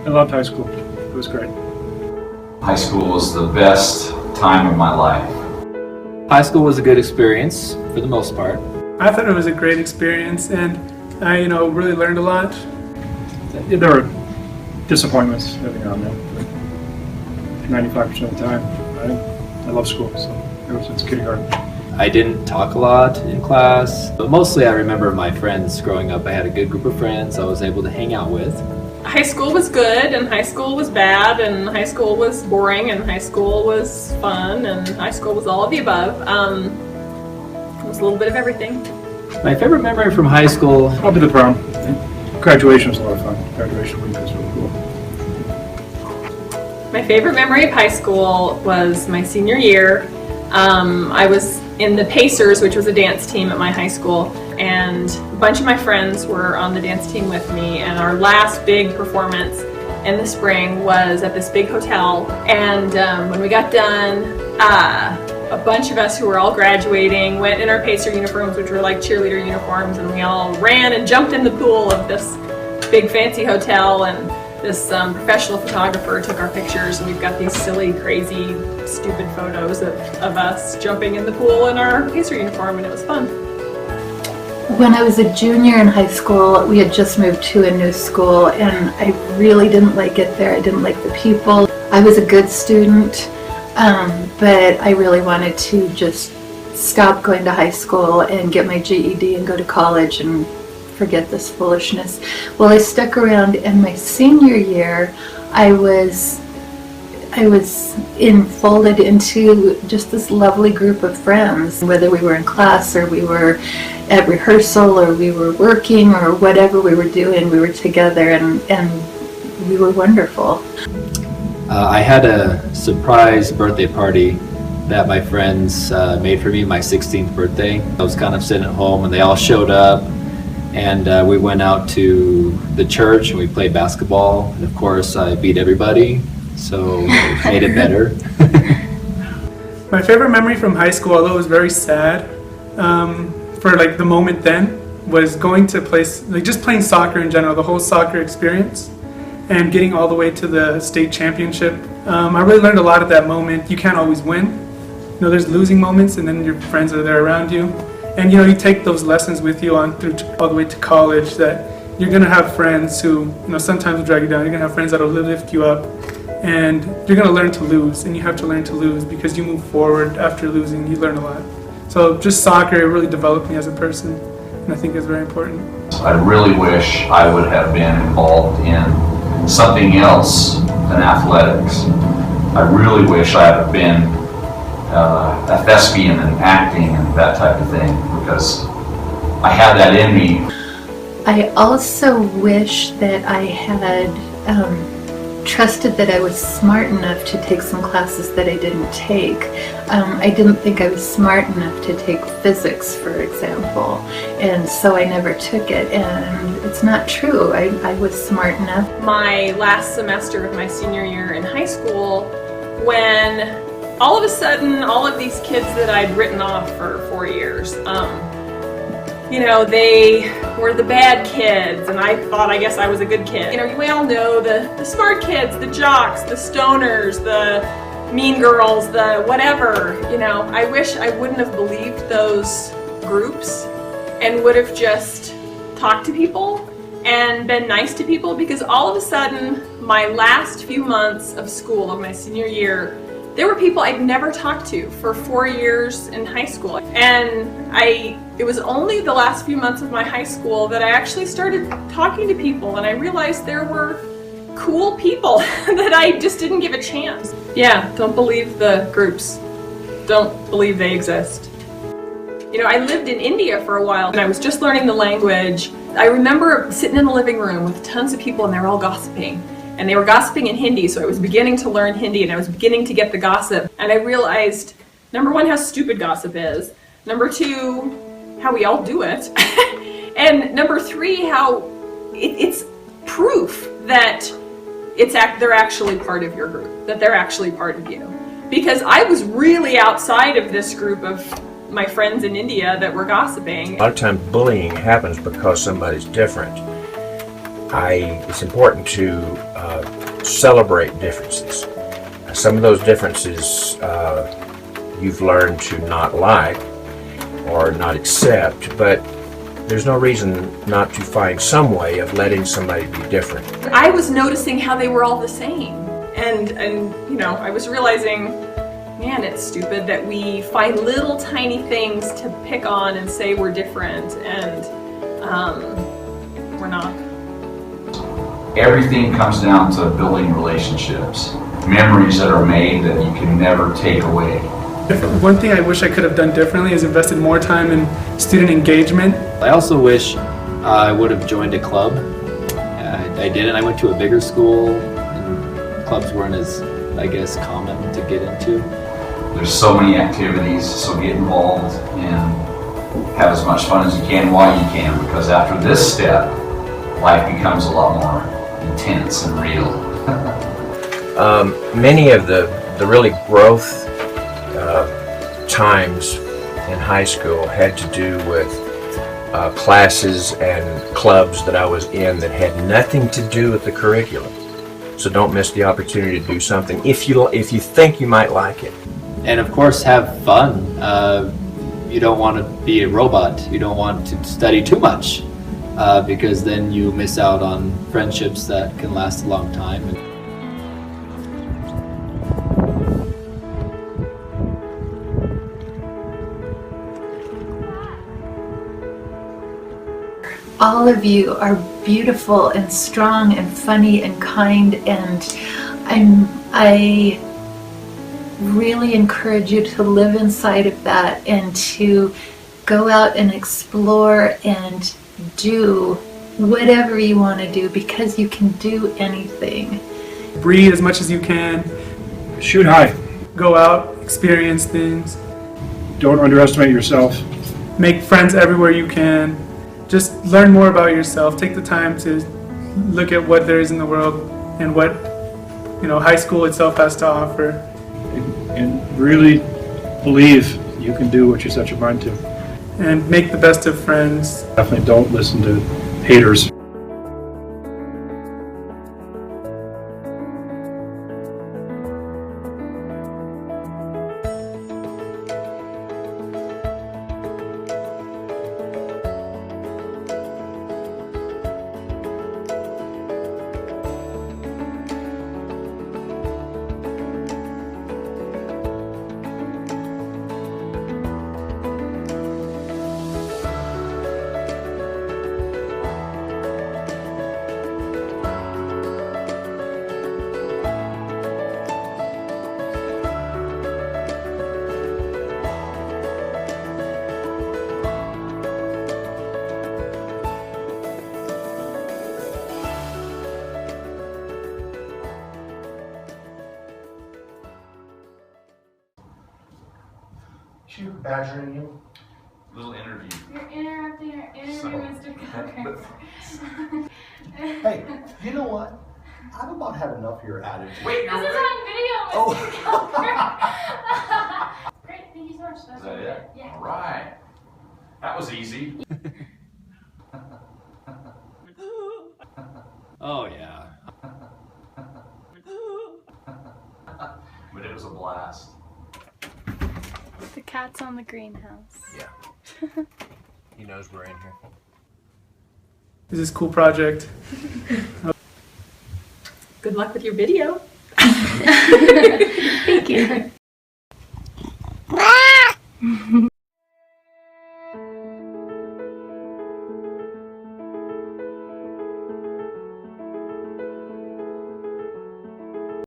I loved high school. It was great. High school was the best time of my life. High school was a good experience for the most part. I thought it was a great experience, and I, really learned a lot. There were disappointments every now and then, but 95% of the time, I love school, so ever since kindergarten. I didn't talk a lot in class, but mostly I remember my friends growing up. I had a good group of friends I was able to hang out with. High school was good, and high school was bad, and high school was boring, and high school was fun, and high school was all of the above. It was a little bit of everything. My favorite memory from high school... Probably the prom. Graduation was a lot of fun. Graduation week was really cool. My favorite memory of high school was my senior year. I was in the Pacers, which was a dance team at my high school, and a bunch of my friends were on the dance team with me, and our last big performance in the spring was at this big hotel. And when we got done, a bunch of us who were all graduating went in our Pacer uniforms, which were like cheerleader uniforms, and we all ran and jumped in the pool of this big fancy hotel, and this professional photographer took our pictures, and we've got these silly, crazy, stupid photos of us jumping in the pool in our Pacer uniform, and it was fun. When I was a junior in high school, we had just moved to a new school, and I really didn't like it there. I didn't like the people. I was a good student, but I really wanted to just stop going to high school and get my GED and go to college and forget this foolishness. Well, I stuck around, and my senior year, I was folded into just this lovely group of friends. Whether we were in class or we were at rehearsal or we were working or whatever we were doing, we were together, and we were wonderful. I had a surprise birthday party that my friends made for me, my 16th birthday. I was kind of sitting at home, and they all showed up, and we went out to the church and we played basketball, and of course I beat everybody, so it made it better. My favorite memory from high school, although it was very sad, for like the moment then, was going to just playing soccer in general, the whole soccer experience, and getting all the way to the state championship. I really learned a lot at that moment. You can't always win. There's losing moments, and then your friends are there around you. And you take those lessons with you on through all the way to college, that you're gonna have friends who sometimes will drag you down. You're gonna have friends that'll lift you up, and you're gonna learn to lose, and you have to learn to lose because you move forward after losing. You learn a lot. So just soccer really developed me as a person, and I think it's very important. I really wish I would have been involved in something else than athletics. I really wish I had been a thespian and acting and that type of thing, because I had that in me. I also wish that I had trusted that I was smart enough to take some classes that I didn't take. I didn't think I was smart enough to take physics, for example, and so I never took it, and it's not true. I was smart enough. My last semester of my senior year in high school, when all of a sudden all of these kids that I'd written off for 4 years, they were the bad kids, and I thought, I guess I was a good kid. We all know the smart kids, the jocks, the stoners, the mean girls, the whatever. I wish I wouldn't have believed those groups and would have just talked to people and been nice to people, because all of a sudden, my last few months of school, of my senior year, there were people I'd never talked to for 4 years in high school. And it was only the last few months of my high school that I actually started talking to people, and I realized there were cool people that I just didn't give a chance. Yeah, don't believe the groups. Don't believe they exist. I lived in India for a while, and I was just learning the language. I remember sitting in the living room with tons of people, and they were all gossiping. And they were gossiping in Hindi, so I was beginning to learn Hindi, and I was beginning to get the gossip. And I realized, number one, how stupid gossip is. Number two, how we all do it. And number three, how it's proof that they're actually part of your group, that they're actually part of you. Because I was really outside of this group of my friends in India that were gossiping. A lot of times bullying happens because somebody's different. it's important to celebrate differences. Some of those differences you've learned to not like or not accept, but there's no reason not to find some way of letting somebody be different. I was noticing how they were all the same. And you know, I was realizing, man, it's stupid that we find little tiny things to pick on and say we're different, and we're not. Everything comes down to building relationships, memories that are made that you can never take away. One thing I wish I could have done differently is invested more time in student engagement. I also wish I would have joined a club. I didn't. I went to a bigger school, and clubs weren't as, I guess, common to get into. There's so many activities, so get involved and have as much fun as you can while you can, because after this step, life becomes a lot more intense and real. Many of the really growth times in high school had to do with classes and clubs that I was in that had nothing to do with the curriculum. So don't miss the opportunity to do something if you think you might like it. And of course, have fun. You don't want to be a robot. You don't want to study too much, because then you miss out on friendships that can last a long time. All of you are beautiful and strong and funny and kind, and I really encourage you to live inside of that and to go out and explore and do whatever you want to do, because you can do anything. Breathe as much as you can. Shoot high. Go out, experience things. Don't underestimate yourself. Make friends everywhere you can. Just learn more about yourself. Take the time to look at what there is in the world and what, you know, high school itself has to offer. And really believe you can do what you set your mind to. And make the best of friends. Definitely don't listen to haters. She badgering you? Little interview. You're interrupting our interview, Mr. Coker. Hey, you know what? I've about had enough of your attitude. Wait, This is on video, Mr. Oh. Coker. Great, thank you so much. That's Is that really it? good. Yeah. All right. That was easy. Oh yeah. But it was a blast. The cat's on the greenhouse. Yeah. He knows we're in here. This is a cool project. Good luck with your video. Thank you.